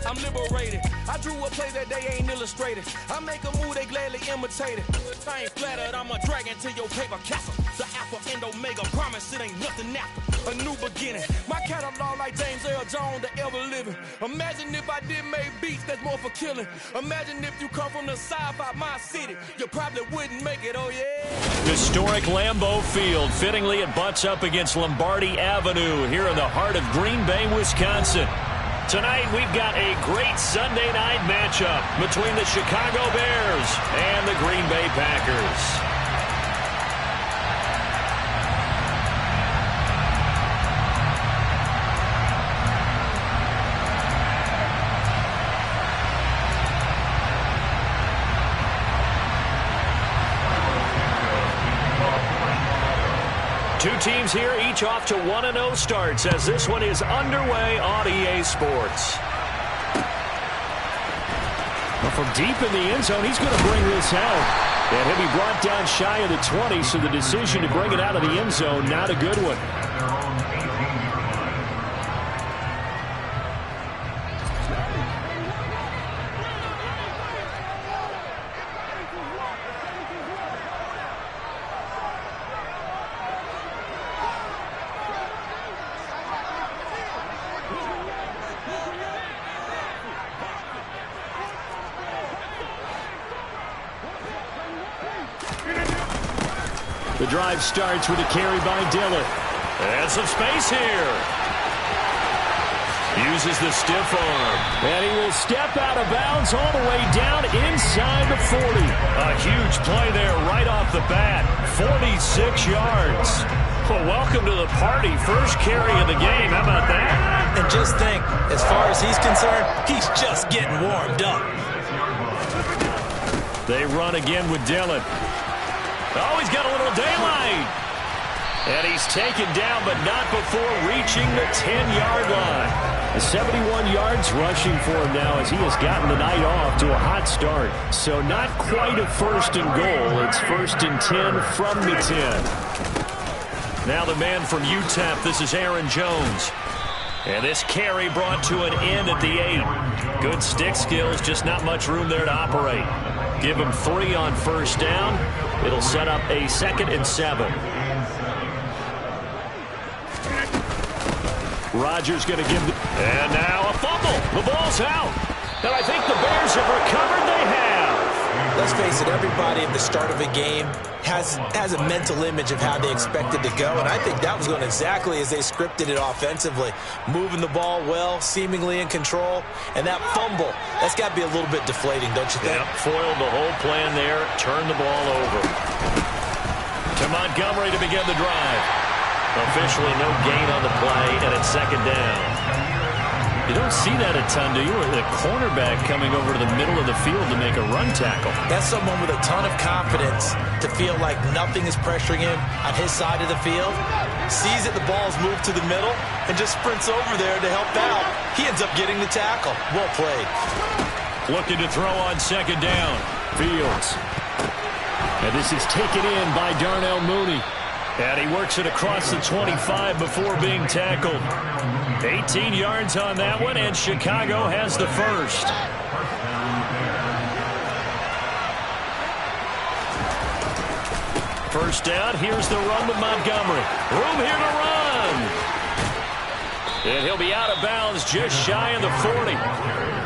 I'm liberated. I drew a play that they ain't illustrated. I make a move, they gladly imitate it. I ain't flattered, I'm a dragon to your paper castle. The Alpha and Omega, promise it ain't nothing after. A new beginning. My catalog like James Earl Jones, the ever living. Imagine if I did make beats that's more for killing. Imagine if you come from the sci-fi Maas city. You probably wouldn't make it, oh yeah. Historic Lambeau Field. Fittingly, it butts up against Lombardi Avenue here in the heart of Green Bay, Wisconsin. Tonight, we've got a great Sunday night matchup between the Chicago Bears and the Green Bay Packers. Two teams here, each off to 1-0 starts as this one is underway on EA Sports. Well, from deep in the end zone, he's going to bring this out. And he'll be brought down shy of the 20, so the decision to bring it out of the end zone, not a good one. The drive starts with a carry by Dillon. And some space here. Uses the stiff arm. And he will step out of bounds all the way down inside the 40. A huge play there right off the bat. 46 yards. Well, welcome to the party. First carry of the game. How about that? And just think, as far as he's concerned, he's just getting warmed up. They run again with Dillon. Oh, he's got a little daylight. And he's taken down, but not before reaching the 10-yard line. 71 yards rushing for him now as he has gotten the night off to a hot start. So not quite a first and goal. It's first and 10 from the 10. Now the man from UTEP, this is Aaron Jones. And this carry brought to an end at the 8. Good stick skills, just not much room there to operate. Give him 3 on first down. It'll set up a 2nd and 7. Rodgers going to give the... And now a fumble. The ball's out. And I think the Bears have recovered. They have. Let's face it, everybody at the start of a game has a mental image of how they expect it to go, and I think that was going exactly as they scripted it offensively. Moving the ball well, seemingly in control, and that fumble, that's got to be a little bit deflating, don't you think? Yep, foiled the whole plan there, turned the ball over. To Montgomery to begin the drive. Officially no gain on the play, and it's 2nd down. You don't see that a ton, do you? The cornerback coming over to the middle of the field to make a run tackle. That's someone with a ton of confidence to feel like nothing is pressuring him on his side of the field. Sees that the ball's moved to the middle and just sprints over there to help out. He ends up getting the tackle. Well played. Looking to throw on 2nd down. Fields. And this is taken in by Darnell Mooney. And he works it across the 25 before being tackled. 18 yards on that one, and Chicago has the first. First down, here's the run with Montgomery. Room here to run. And he'll be out of bounds just shy of the 40.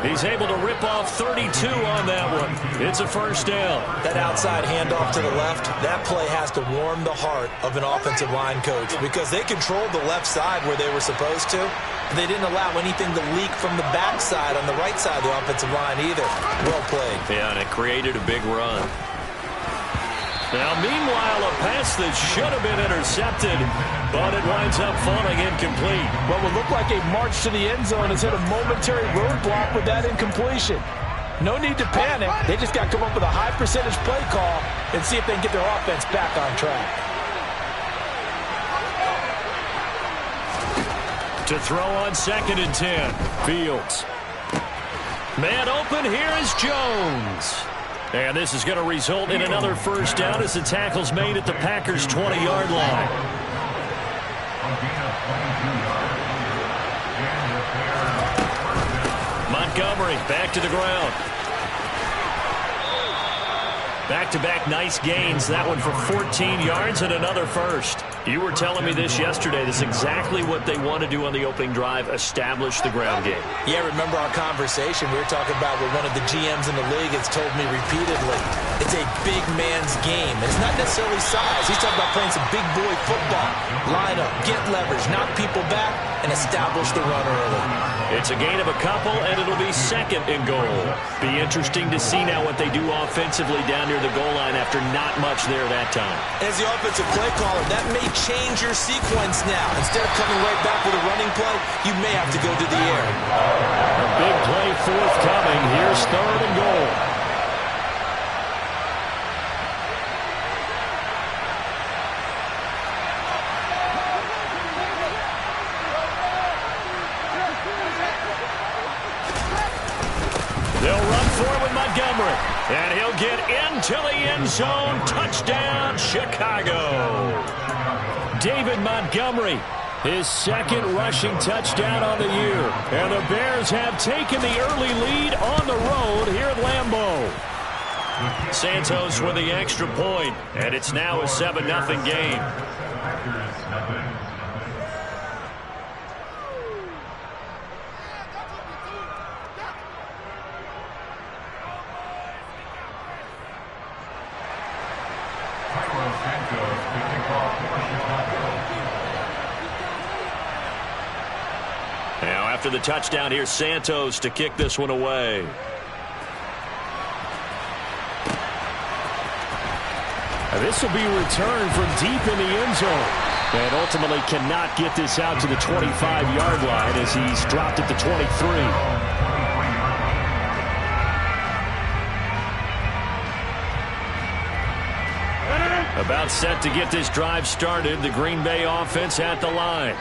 He's able to rip off 32 on that one. It's a first down. That outside handoff to the left, that play has to warm the heart of an offensive line coach because they controlled the left side where they were supposed to. They didn't allow anything to leak from the backside on the right side of the offensive line either. Well played. Yeah, and it created a big run. Now, meanwhile, a pass that should have been intercepted, but it winds up falling incomplete. What would look like a march to the end zone has hit a momentary roadblock with that incompletion. No need to panic. They just got to come up with a high percentage play call and see if they can get their offense back on track. To throw on 2nd and 10. Fields. Man open, here is Jones. And this is going to result in another first down as the tackle's made at the Packers' 20-yard line. Montgomery back to the ground. Back-to-back nice gains. That one for 14 yards and another first. You were telling me this yesterday. This is exactly what they want to do on the opening drive, establish the ground game. Yeah, remember our conversation we were talking about what one of the GMs in the league has told me repeatedly. It's a big man's game. It's not necessarily size. He's talking about playing some big boy football. Line up, get leverage, knock people back, and establish the run early. It's a gain of a couple, and it'll be second and goal. Be interesting to see now what they do offensively down near the goal line after not much there that time. As the offensive play caller, that may change your sequence now. Instead of coming right back with a running play, you may have to go to the air. A big play forthcoming. Here's third and goal. They'll run for it with Montgomery. And he'll get into the end zone. Touchdown, Chicago. David Montgomery, his second rushing touchdown on the year. And the Bears have taken the early lead on the road here at Lambeau. Santos with the extra point, and it's now a 7-0 game. Now after the touchdown, here's Santos to kick this one away. This will be returned from deep in the end zone. And ultimately cannot get this out to the 25-yard line as he's dropped at the 23. About set to get this drive started. The Green Bay offense at the line.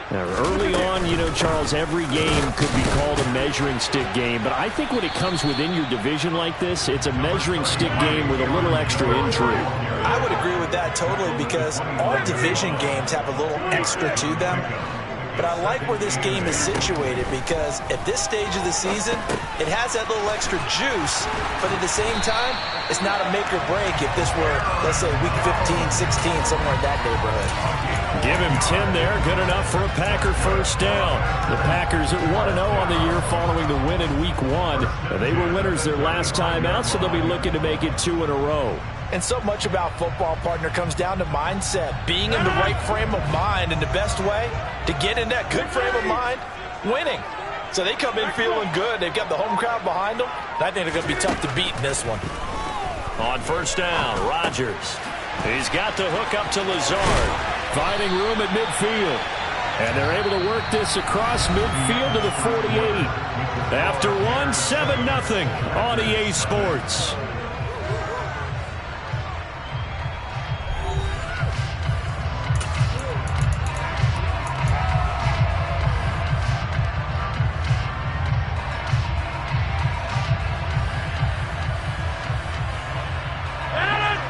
Now, early on, you know, Charles, every game could be called a measuring stick game. But I think when it comes within your division like this, it's a measuring stick game with a little extra intrigue. I would agree with that totally because all division games have a little extra to them. But I like where this game is situated because at this stage of the season, it has that little extra juice, but at the same time, it's not a make or break if this were, let's say, week 15, 16, somewhere in that neighborhood. Give him 10 there, good enough for a Packer first down. The Packers at 1-0 on the year following the win in week 1. They were winners their last time out, so they'll be looking to make it 2 in a row. And so much about football, partner, comes down to mindset. Being in the right frame of mind, and the best way to get in that good frame of mind, winning. So they come in feeling good. They've got the home crowd behind them. I think they're going to be tough to beat in this one. On first down, Rodgers. He's got the hook up to Lazard. Finding room at midfield. And they're able to work this across midfield to the 48. After one, 7-0 on EA Sports.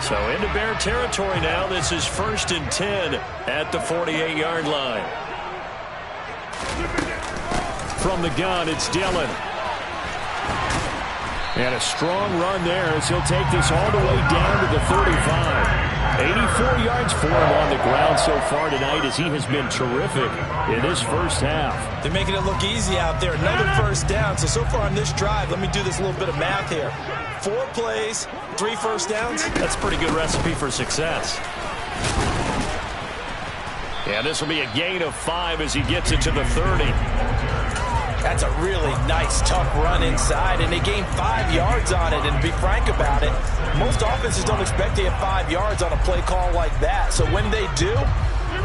So into Bear territory now. This is 1st and 10 at the 48-yard line. From the gun, it's Dillon. And a strong run there as he'll take this all the way down to the 35. 84 yards for him on the ground so far tonight as he has been terrific in this first half. They're making it look easy out there. Another first down. So far on this drive, let me do this little bit of math here. 4 plays, 3 first downs. That's a pretty good recipe for success. Yeah, this will be a gain of 5 as he gets it to the 30. That's a really nice, tough run inside, and they gained 5 yards on it. And to be frank about it, most offenses don't expect to get 5 yards on a play call like that. So when they do,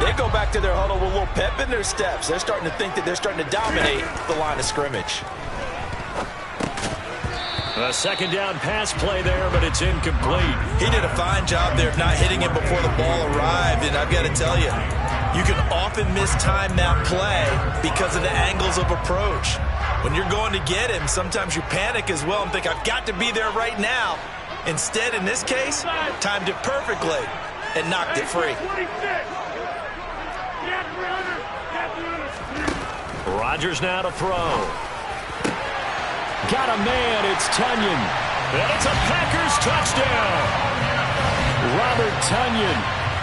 they go back to their huddle with a little pep in their steps. They're starting to think that they're starting to dominate the line of scrimmage. A second down pass play there, but it's incomplete. He did a fine job there of not hitting it before the ball arrived, and I've got to tell you, you can often mistime that play because of the angles of approach. When you're going to get him, sometimes you panic as well and think, I've got to be there right now. Instead, in this case, timed it perfectly and knocked it free. Rodgers now to throw. got a man. It's Tonyan. And it's a Packers touchdown. Robert Tonyan,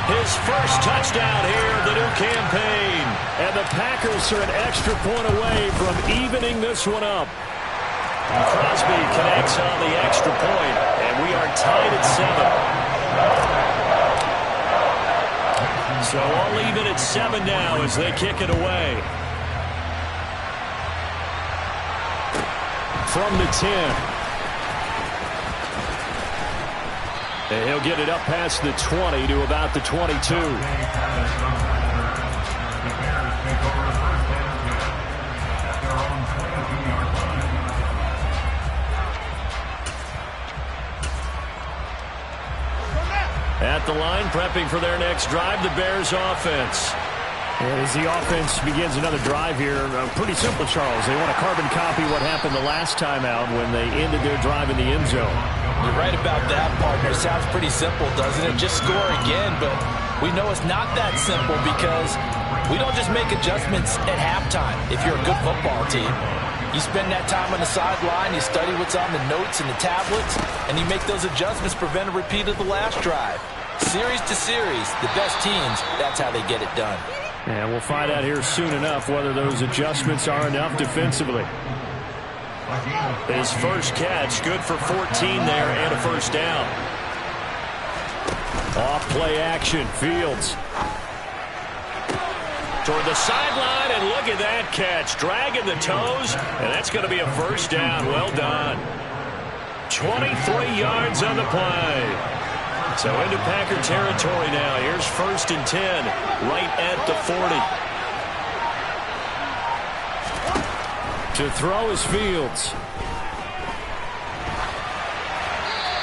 his first touchdown here of the new campaign. And the Packers are an extra point away from evening this one up. Crosby connects on the extra point, and we are tied at 7. So all even at 7 now as they kick it away. From the 10. And he'll get it up past the 20 to about the 22. At the line, prepping for their next drive, the Bears offense. As the offense begins another drive here, pretty simple, Charles. They want to carbon copy what happened the last time out when they ended their drive in the end zone. You're right about that, partner. Sounds pretty simple, doesn't it? Just score again, but we know it's not that simple because we don't just make adjustments at halftime if you're a good football team. You spend that time on the sideline, you study what's on the notes and the tablets, and you make those adjustments, prevent a repeat of the last drive. Series to series, the best teams, that's how they get it done. And we'll find out here soon enough whether those adjustments are enough defensively. His first catch, good for 14 there and a first down. Off play action, Fields. Toward the sideline, and look at that catch. Dragging the toes, and that's going to be a first down. Well done. 23 yards on the play. So into Packer territory now. Here's 1st and 10, right at the 40. To throw is Fields.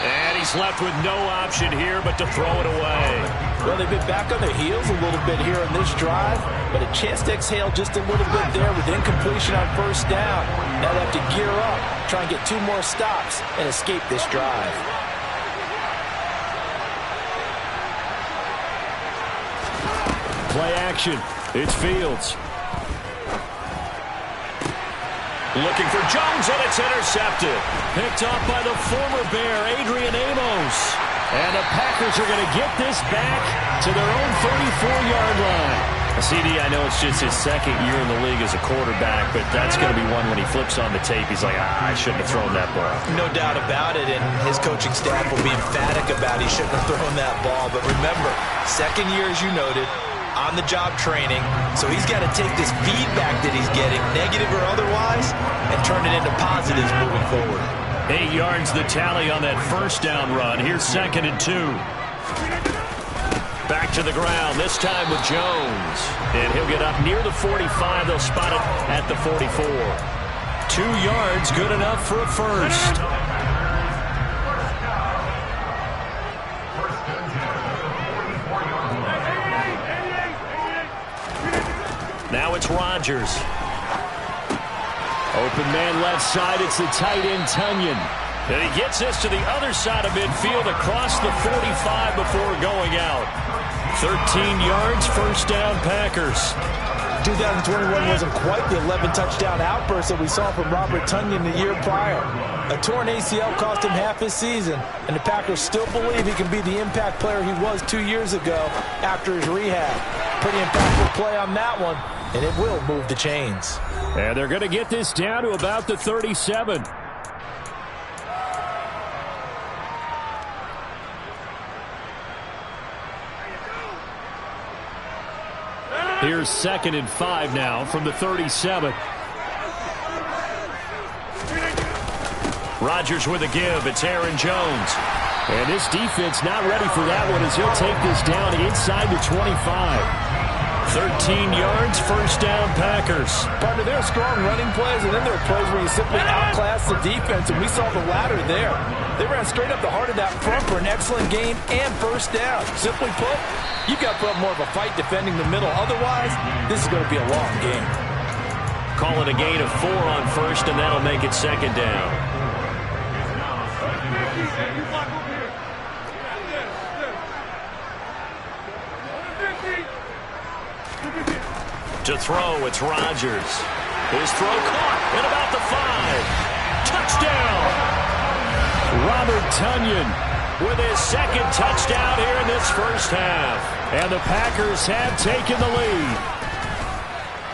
And he's left with no option here but to throw it away. Well, they've been back on their heels a little bit here in this drive, but a chance to exhale just a little bit there with incompletion on first down. Now they have to gear up, try and get 2 more stops, and escape this drive. Play action. It's Fields. Looking for Jones, and it's intercepted. Picked off by the former Bear, Adrian Amos. And the Packers are going to get this back to their own 34-yard line. CD, I know it's just his second year in the league as a quarterback, but that's going to be one when he flips on the tape. He's like, I shouldn't have thrown that ball. No doubt about it, and his coaching staff will be emphatic about he shouldn't have thrown that ball. But remember, second year, as you noted, on-the-job training, so he's got to take this feedback that he's getting, negative or otherwise, and turn it into positives moving forward. 8 yards the tally on that first down run. Here's 2nd and 2. Back to the ground, this time with Jones. And he'll get up near the 45. They'll spot it at the 44. 2 yards, good enough for a first. Now it's Rodgers. Open man left side. It's the tight end, Tonyan. And he gets this to the other side of midfield across the 45 before going out. 13 yards, first down, Packers. 2021 wasn't quite the 11-touchdown outburst that we saw from Robert Tonyan the year prior. A torn ACL cost him half his season, and the Packers still believe he can be the impact player he was 2 years ago after his rehab. Pretty impactful play on that one, and it will move the chains. And they're going to get this down to about the 37. Here's 2nd and 5 now from the 37. Rodgers with a give. It's Aaron Jones. And this defense not ready for that one as he'll take this down inside the 25. 13 yards, first down, Packers. Partner, there are strong running plays, and then there are plays where you simply outclass the defense, and we saw the latter there. They ran straight up the heart of that front for an excellent gain and first down. Simply put, you've got to put up more of a fight defending the middle. Otherwise, this is going to be a long game. Call it a gain of 4 on first, and that'll make it second down. To throw, it's Rodgers. His throw caught at about the 5. Robert Tonyan with his second touchdown here in this first half. And the Packers have taken the lead.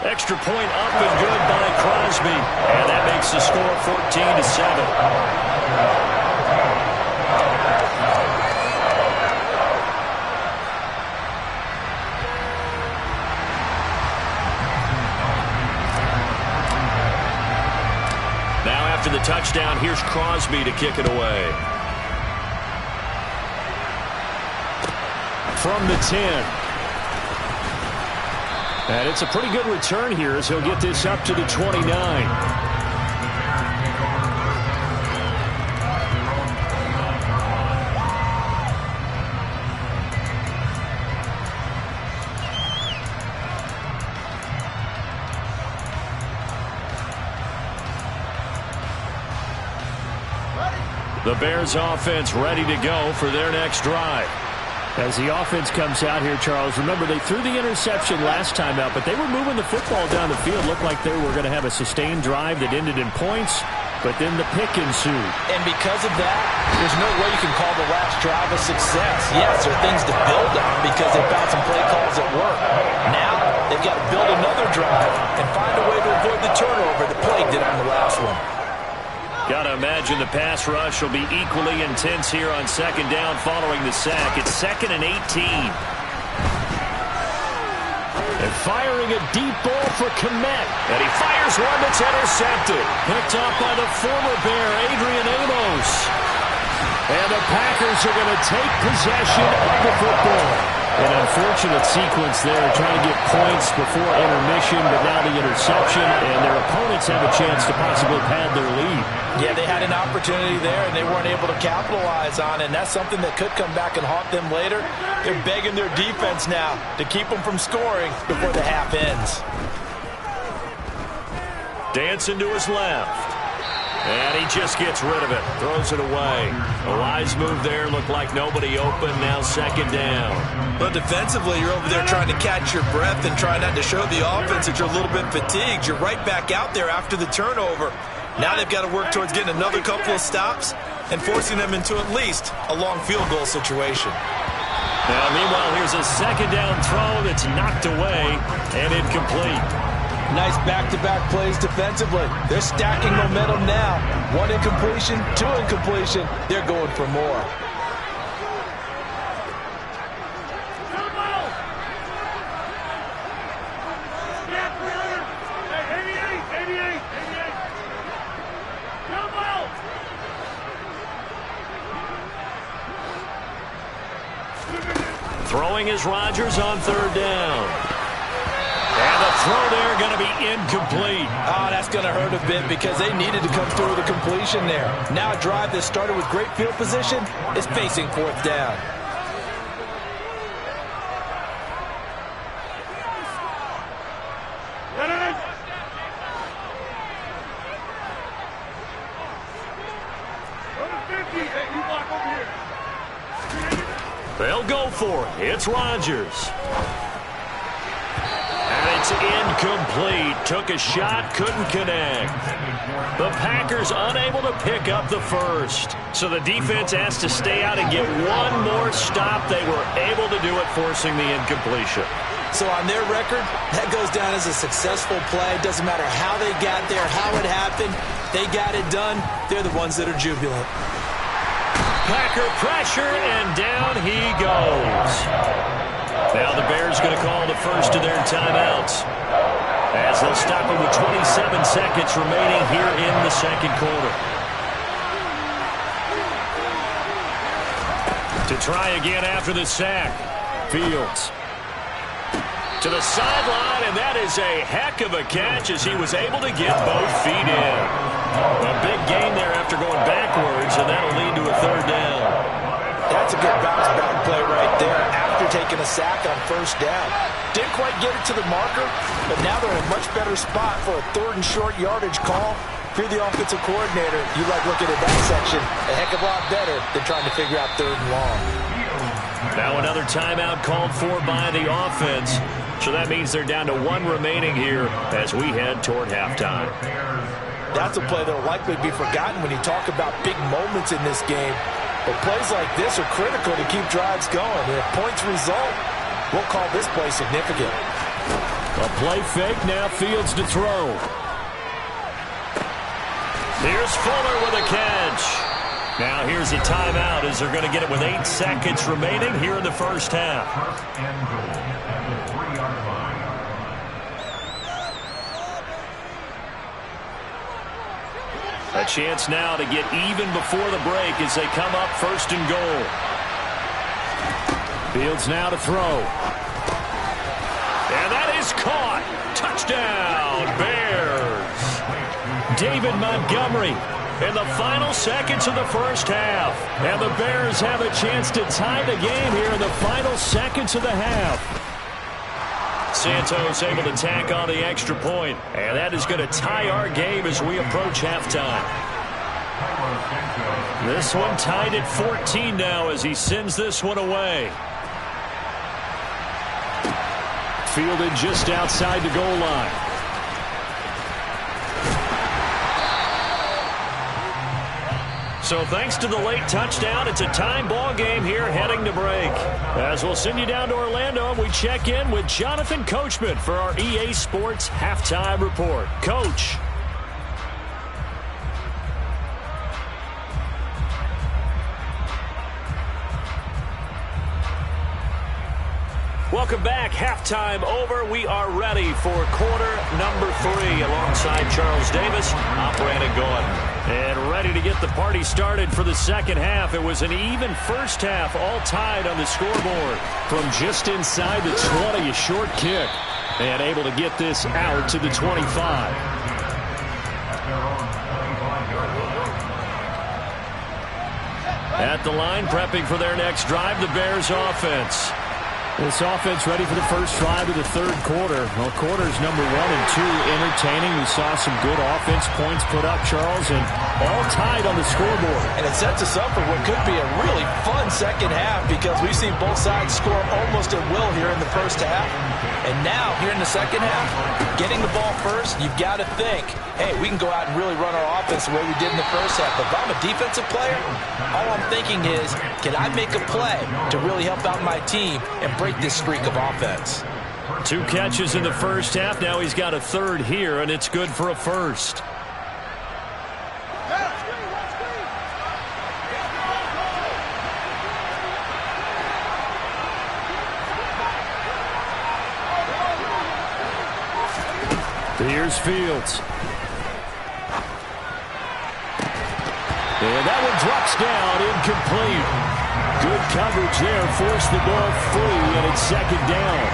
Extra point up and good by Crosby. And that makes the score 14-7. Now after the touchdown, here's Crosby to kick it away. From the 10. And it's a pretty good return here as he'll get this up to the 29. The Bears offense ready to go for their next drive. As the offense comes out here, Charles, remember they threw the interception last time out, but they were moving the football down the field. Looked like they were going to have a sustained drive that ended in points, but then the pick ensued. And because of that, there's no way you can call the last drive a success. Yes, there are things to build on because they found some play calls that work. Now they've got to build another drive and find a way to avoid the turnover that plagued it on the last one. Got to imagine the pass rush will be equally intense here on second down following the sack. It's 2nd and 18. And firing a deep ball for Kmet. And he fires one that's intercepted. Picked up by the former Bear, Adrian Amos. And the Packers are going to take possession of the football. An unfortunate sequence there, trying to get points before intermission, but now the interception, and their opponents have a chance to possibly pad their lead. Yeah, they had an opportunity there, and they weren't able to capitalize on it, and that's something that could come back and haunt them later. They're begging their defense now to keep them from scoring before the half ends. Dancing to his left. And he just gets rid of it. Throws it away. A wise move there. Looked like nobody open. Now second down. But defensively, you're over there trying to catch your breath and try not to show the offense that you're a little bit fatigued. You're right back out there after the turnover. Now they've got to work towards getting another couple of stops and forcing them into at least a long field goal situation. Now, meanwhile, here's a second down throw that's knocked away and incomplete. Nice back-to-back plays defensively. They're stacking momentum now. 1 incompletion, 2 incompletion. They're going for more. Throwing is Rodgers on third down. And the throw there going to be incomplete. Oh, that's going to hurt a bit because they needed to come through with a completion there. Now a drive that started with great field position is facing fourth down. They'll go for it. It's Rodgers. And it's incomplete. Took a shot, couldn't connect. The Packers unable to pick up the first. So the defense has to stay out and get one more stop. They were able to do it, forcing the incompletion. So on their record, that goes down as a successful play. Doesn't matter how they got there, how it happened. They got it done. They're the ones that are jubilant. Packer pressure, and down he goes. Now the Bears going to call the first of their timeouts, as they'll stop him with 27 seconds remaining here in the second quarter. To try again after the sack. Fields to the sideline, and that is a heck of a catch as he was able to get both feet in. A big gain there after going backwards, and that'll lead to a third down. That's a good bounce-back play right there after taking a sack on first down. Didn't quite get it to the marker, but now they're in a much better spot for a third and short yardage call. If you're the offensive coordinator, you like looking at that section a heck of a lot better than trying to figure out third and long. Now another timeout called for by the offense. So that means they're down to one remaining here as we head toward halftime. That's a play that will likely be forgotten when you talk about big moments in this game. But plays like this are critical to keep drives going. And if points result, we'll call this play significant. A play fake, now Fields to throw. Here's Fuller with a catch. Now here's a timeout as they're going to get it with 8 seconds remaining here in the first half. A chance now to get even before the break as they come up 1st and goal. Fields now to throw. And that is caught. Touchdown, Bears. David Montgomery in the final seconds of the first half. And the Bears have a chance to tie the game here in the final seconds of the half. Santos able to tack on the extra point. And that is going to tie our game as we approach halftime. This one tied at 14 now as he sends this one away. Fielded just outside the goal line. So thanks to the late touchdown, it's a time ball game here heading to break. As we'll send you down to Orlando, we check in with Jonathan Coachman for our EA Sports Halftime Report. Coach. Welcome back. Halftime over. We are ready for quarter number 3 alongside Charles Davis. I'm Brandon Gordon. And ready to get the party started for the second half. It was an even first half, all tied on the scoreboard. From just inside the 20, a short kick. And able to get this out to the 25. At the line, prepping for their next drive, the Bears offense. This offense ready for the first drive of the third quarter. Well, quarters number 1 and 2 entertaining. We saw some good offense points put up, Charles, and all tied on the scoreboard. And it sets us up for what could be a really fun second half because we've seen both sides score almost at will here in the first half. And now, here in the second half, getting the ball first, you've got to think, hey, we can go out and really run our offense the way we did in the first half. But if I'm a defensive player, all I'm thinking is, can I make a play to really help out my team and break this streak of offense? 2 catches in the first half. Now he's got a third here, and it's good for a first. Here's Fields. And that one drops down, incomplete. Good coverage there, forced the ball free, and it's second down.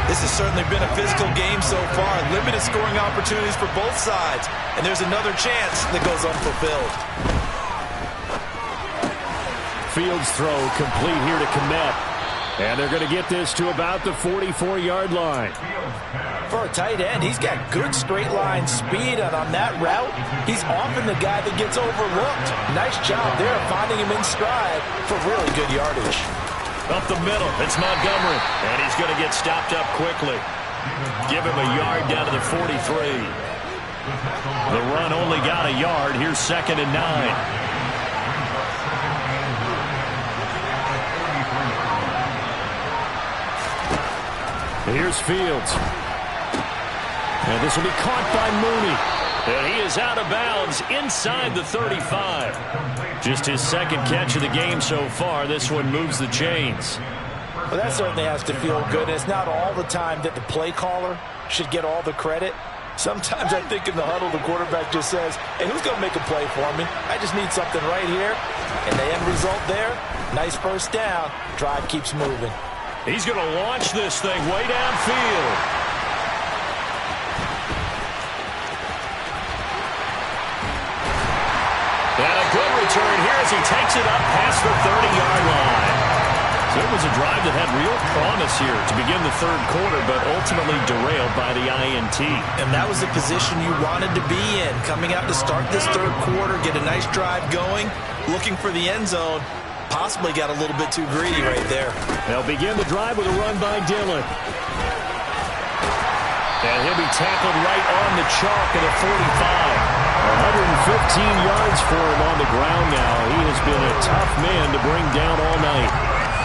This has certainly been a physical game so far. Limited scoring opportunities for both sides. And there's another chance that goes unfulfilled. Fields throw complete here to Kmet. And they're going to get this to about the 44-yard line. For a tight end, he's got good straight line speed, and on that route, he's often the guy that gets overlooked. Nice job there of finding him in stride for really good yardage. Up the middle, it's Montgomery, and he's going to get stopped up quickly. Give him a yard down to the 43. The run only got a yard. Here's 2nd and 9. Here's Fields. And this will be caught by Mooney. And he is out of bounds inside the 35. Just his second catch of the game so far. This one moves the chains. Well, that certainly has to feel good. It's not all the time that the play caller should get all the credit. Sometimes I think in the huddle, the quarterback just says, hey, who's going to make a play for me? I just need something right here. And the end result there, nice first down. Drive keeps moving. He's going to launch this thing way downfield. And a good return here as he takes it up past the 30-yard line. So it was a drive that had real promise here to begin the third quarter, but ultimately derailed by the INT. And that was the position you wanted to be in. Coming out to start this third quarter, get a nice drive going, looking for the end zone. Possibly got a little bit too greedy right there. They'll begin the drive with a run by Dillon. And he'll be tackled right on the chalk at the 45. 115 yards for him on the ground now. He has been a tough man to bring down all night.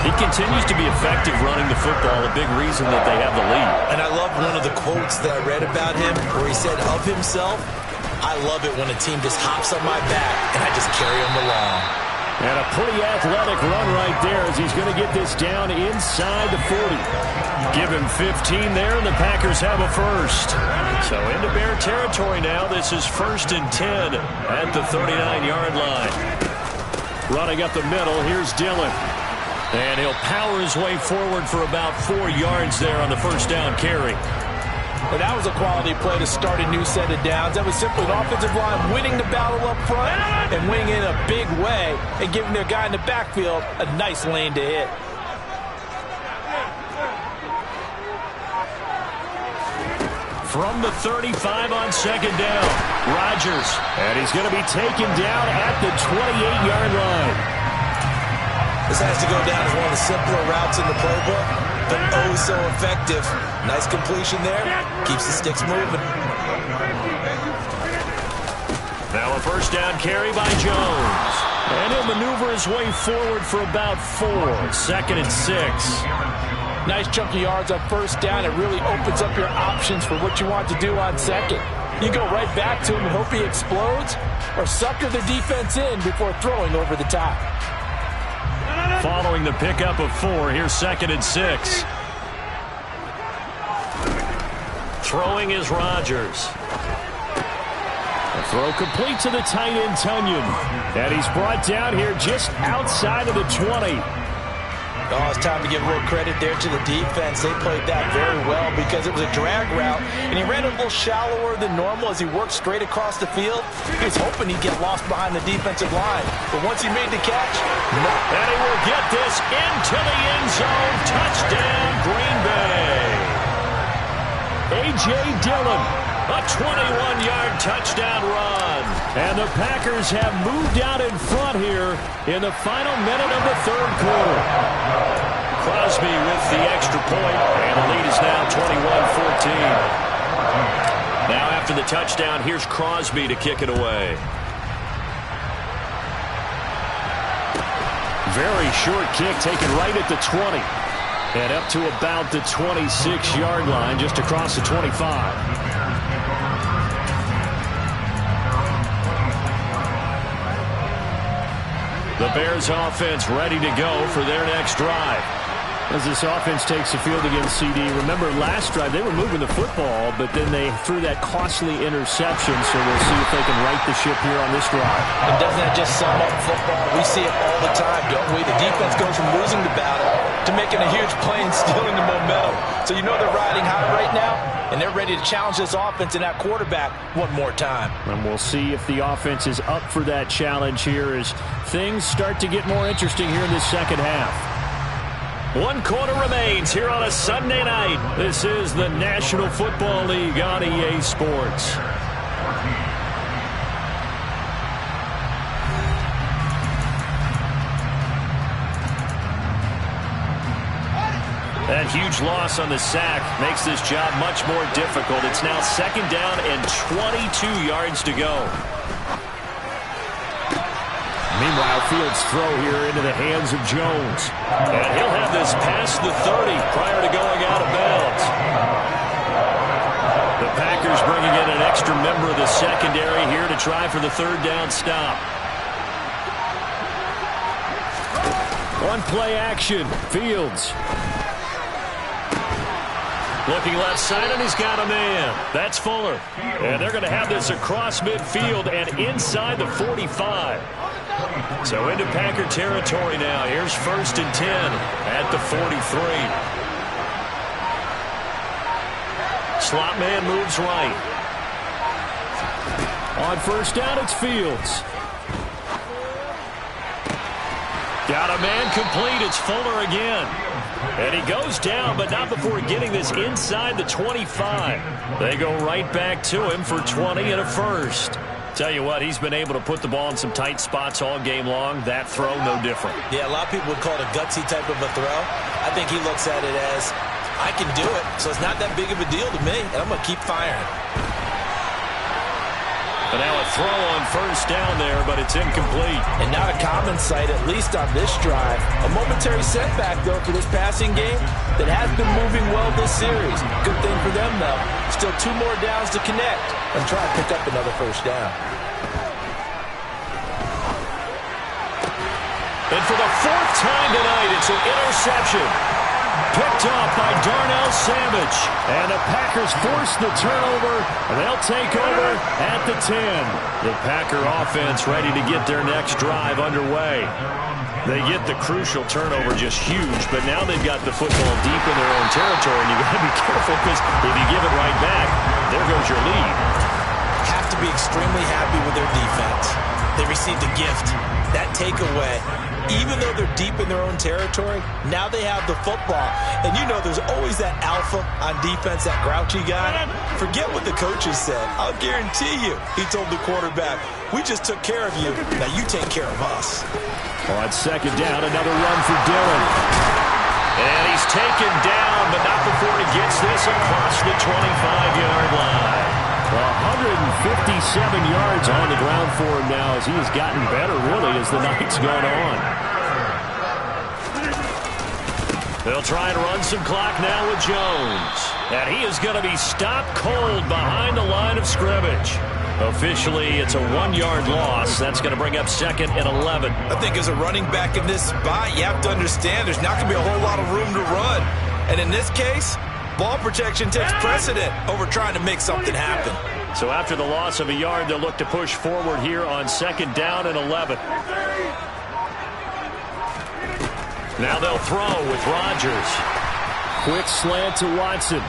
He continues to be effective running the football, a big reason that they have the lead. And I love one of the quotes that I read about him where he said of himself, "I love it when a team just hops on my back and I just carry them along." And a pretty athletic run right there as he's going to get this down inside the 40. Give him 15 there, and the Packers have a first. So into Bear territory now. This is 1st and 10 at the 39-yard line. Running up the middle, here's Dillon. And he'll power his way forward for about 4 yards there on the first down carry. Well, that was a quality play to start a new set of downs. That was simply an offensive line winning the battle up front and winning in a big way and giving their guy in the backfield a nice lane to hit. From the 35 on second down, Rodgers. And he's going to be taken down at the 28-yard line. This has to go down as one of the simpler routes in the playbook, but oh so effective. Nice completion there. Keeps the sticks moving. Now a first down carry by Jones. And he'll maneuver his way forward for about 4. 2nd and 6. Nice chunk of yards on first down. It really opens up your options for what you want to do on second. You go right back to him and hope he explodes, or sucker the defense in before throwing over the top. Following the pickup of 4, here's 2nd and 6. Throwing is Rodgers. The throw complete to the tight end, Tunyon. And he's brought down here just outside of the 20. Oh, it's time to give a little credit there to the defense. They played that very well because it was a drag route, and he ran a little shallower than normal as he worked straight across the field. He was hoping he'd get lost behind the defensive line, but once he made the catch, no. And he will get this into the end zone. Touchdown, Green Bay. A.J. Dillon, a 21-yard touchdown run. And the Packers have moved out in front here in the final minute of the third quarter. Crosby with the extra point, and the lead is now 21-14. Now after the touchdown, here's Crosby to kick it away. Very short kick taken right at the 20. And up to about the 26-yard line, just across the 25. The Bears offense ready to go for their next drive. As this offense takes the field against CD, remember last drive they were moving the football, but then they threw that costly interception, so we'll see if they can right the ship here on this drive. And doesn't that just sum up football? We see it all the time, don't we? The defense goes from losing the battle to making a huge play and stealing the momentum. So you know they're riding high right now, and they're ready to challenge this offense and that quarterback one more time. And we'll see if the offense is up for that challenge here as things start to get more interesting here in this second half. 1 quarter remains here on a Sunday night. This is the National Football League on EA Sports. That huge loss on the sack makes this job much more difficult. It's now 2nd down and 22 yards to go. Meanwhile, Fields' throw here into the hands of Jones. And he'll have this past the 30 prior to going out of bounds. The Packers bringing in an extra member of the secondary here to try for the 3rd down stop. One play action. Fields. Looking left side, and he's got a man. That's Fuller. And they're going to have this across midfield and inside the 45. So into Packer territory now. Here's 1st and 10 at the 43. Slot man moves right. On 1st down, it's Fields. Got a man complete. It's Fuller again. And he goes down, but not before getting this inside the 25. They go right back to him for 20 and a first. Tell you what, he's been able to put the ball in some tight spots all game long. That throw, no different. Yeah, a lot of people would call it a gutsy type of a throw. I think he looks at it as, I can do it, so it's not that big of a deal to me, and I'm going to keep firing. And now a throw on first down there, but it's incomplete. And not a common sight, at least on this drive. A momentary setback, though, for this passing game that has been moving well this series. Good thing for them, though. Still 2 more downs to connect and try to pick up another first down. And for the 4th time tonight, it's an interception. Picked off by Darnell Savage. And the Packers force the turnover. And they'll take over at the 10. The Packer offense ready to get their next drive underway. They get the crucial turnover, just huge, but now they've got the football deep in their own territory, and you've got to be careful because if you give it right back, there goes your lead. Have to be extremely happy with their defense. They received a gift. That takeaway, even though they're deep in their own territory, now they have the football. And you know there's always that alpha on defense, that grouchy guy. Forget what the coaches said. I'll guarantee you, he told the quarterback, we just took care of you. Now you take care of us. On second down, another run for Dillon. And he's taken down, but not before he gets this across the 25-yard line. 157 yards on the ground for him now as he has gotten better, really, as the night's gone on. They'll try and run some clock now with Jones. And he is going to be stopped cold behind the line of scrimmage. Officially, it's a 1-yard loss. That's going to bring up 2nd and 11. I think as a running back in this spot, you have to understand there's not going to be a whole lot of room to run. And in this case, ball protection takes precedent over trying to make something happen. So after the loss of a yard, they'll look to push forward here on 2nd down and 11. Now they'll throw with Rodgers. Quick slant to Watson.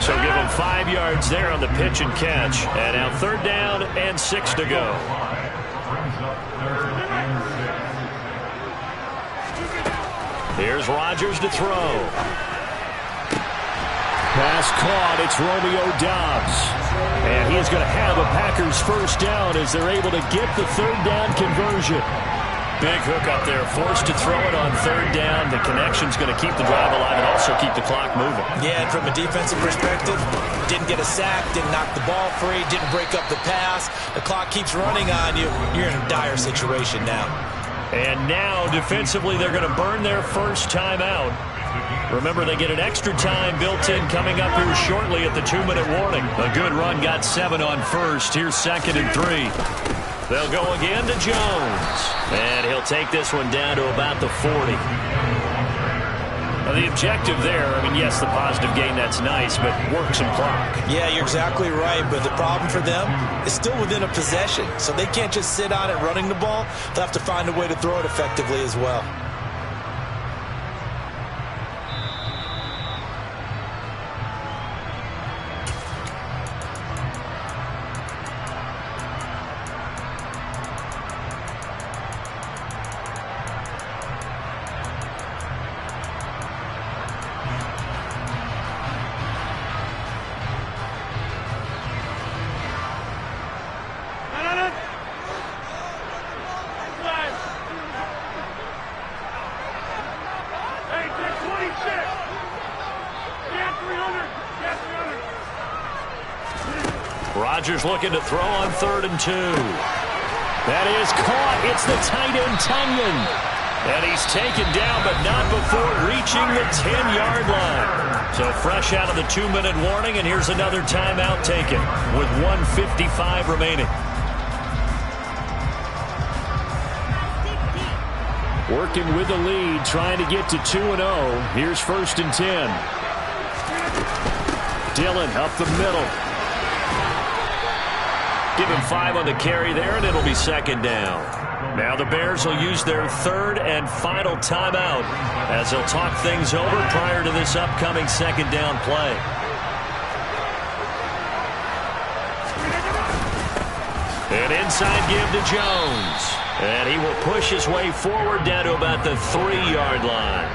So give him 5 yards there on the pitch and catch. And now 3rd down and 6 to go. Here's Rodgers to throw. Pass caught. It's Romeo Doubs. And he is going to have a Packers first down as they're able to get the 3rd down conversion. Big hook up there, forced to throw it on 3rd down. The connection's going to keep the drive alive and also keep the clock moving. Yeah, and from a defensive perspective, didn't get a sack, didn't knock the ball free, didn't break up the pass. The clock keeps running on you. You're in a dire situation now. And now, defensively, they're going to burn their first timeout. Remember, they get an extra time built in coming up here shortly at the 2-minute warning. A good run got 7 on first. Here's 2nd and 3. They'll go again to Jones. And he'll take this one down to about the 40. Now, the objective there, I mean, yes, the positive gain, that's nice, but work some clock. Yeah, you're exactly right, but the problem for them is still within a possession. So they can't just sit on it running the ball. They'll have to find a way to throw it effectively as well. Rodgers looking to throw on 3rd and 2. That is caught. It's the tight end, Tunyon. And he's taken down, but not before reaching the 10-yard line. So fresh out of the 2-minute warning, and here's another timeout taken with 1:55 remaining. Working with the lead, trying to get to 2-0. Here's 1st and 10. Dillon up the middle. Give him 5 on the carry there, and it'll be 2nd down. Now the Bears will use their 3rd and final timeout as they'll talk things over prior to this upcoming 2nd down play. An inside give to Jones. And he will push his way forward down to about the 3-yard line.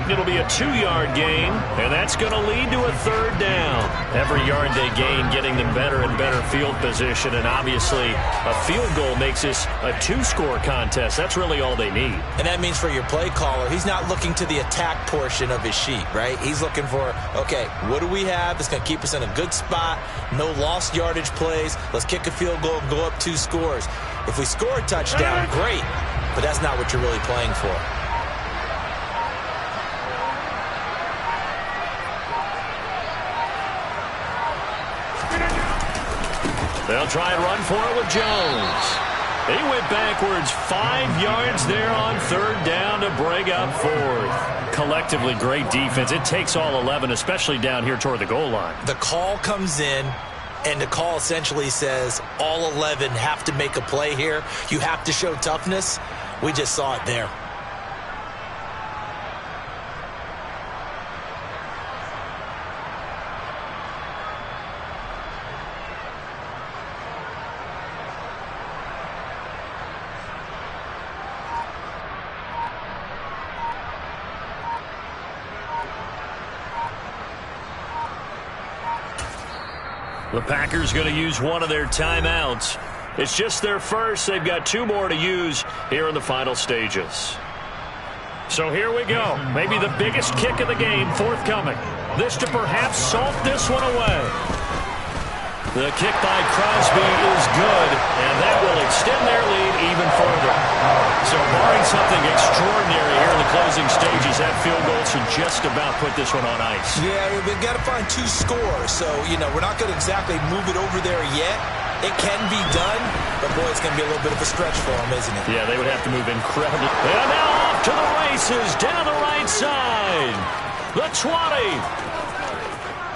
It'll be a 2-yard gain, and that's going to lead to a 3rd down. Every yard they gain getting them better and better field position, and obviously a field goal makes this a 2-score contest. That's really all they need. And that means for your play caller, he's not looking to the attack portion of his sheet, right? He's looking for, okay, what do we have that's going to keep us in a good spot? No lost yardage plays. Let's kick a field goal and go up 2 scores. If we score a touchdown, great, but that's not what you're really playing for. They'll try and run for it with Jones. He went backwards 5 yards there on 3rd down to bring up 4th. Collectively, great defense. It takes all 11, especially down here toward the goal line. The call comes in, and the call essentially says all 11 have to make a play here. You have to show toughness. We just saw it there. The Packers going to use one of their timeouts. It's just their first. They've got 2 more to use here in the final stages. So here we go. Maybe the biggest kick of the game forthcoming. This to perhaps salt this one away. The kick by Crosby is good, and that will extend their lead even further. So barring something extraordinary here in the closing stages, that field goal should just about put this one on ice. Yeah, we've got to find 2 scores. So, we're not going to exactly move it over there yet. It can be done, but, boy, it's going to be a little bit of a stretch for them, isn't it? Yeah, they would have to move incredibly. And now off to the races down the right side. The 20.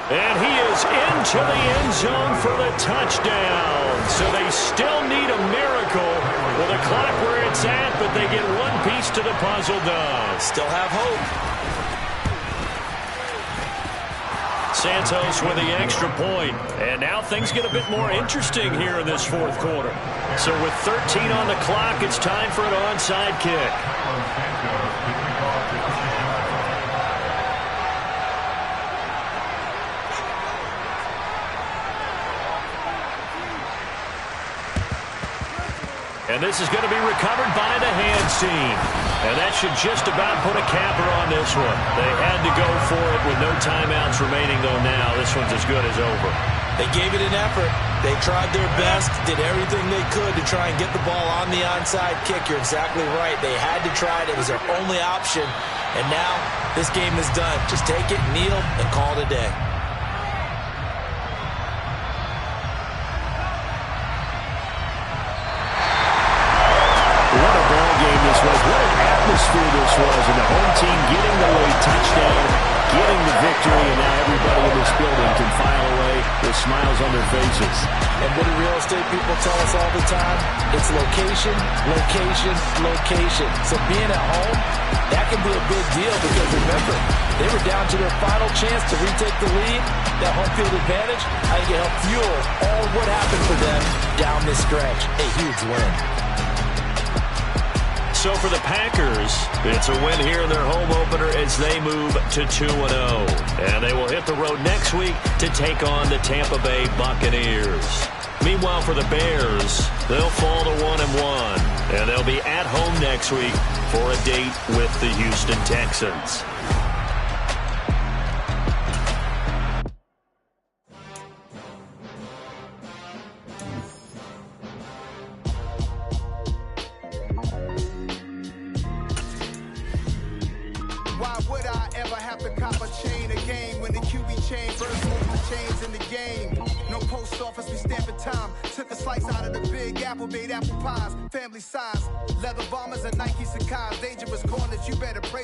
And he is into the end zone for the touchdown. So they still need a miracle with a clock where it's at, but they get one piece to the puzzle done. Still have hope. Santos with the extra point. And now things get a bit more interesting here in this 4th quarter. So with 13 on the clock, it's time for an onside kick. And this is going to be recovered by the hands team. And that should just about put a capper on this one. They had to go for it with no timeouts remaining, though now this one's as good as over. They gave it an effort. They tried their best, did everything they could to try and get the ball on the onside kick. You're exactly right. They had to try it. It was their only option. And now this game is done. Just take it, kneel, and call it a day. What an atmosphere this was, and the home team getting the late touchdown, getting the victory, and now everybody in this building can file away with smiles on their faces. And what do real estate people tell us all the time? It's location, location, location. So being at home, that can be a big deal because remember, they were down to their final chance to retake the lead. That home field advantage, I think it helped fuel all of what happened for them down this stretch. A huge win. So for the Packers, it's a win here in their home opener as they move to 2-0. And they will hit the road next week to take on the Tampa Bay Buccaneers. Meanwhile, for the Bears, they'll fall to 1-1. And they'll be at home next week for a date with the Houston Texans. Why would I ever have to cop a chain again when the QB chain first moved the chains in the game? No post office, we stamping time. Took a slice out of the big apple, made apple pies, family size. Leather bombers and Nike Sacai's, dangerous corners, you better pray.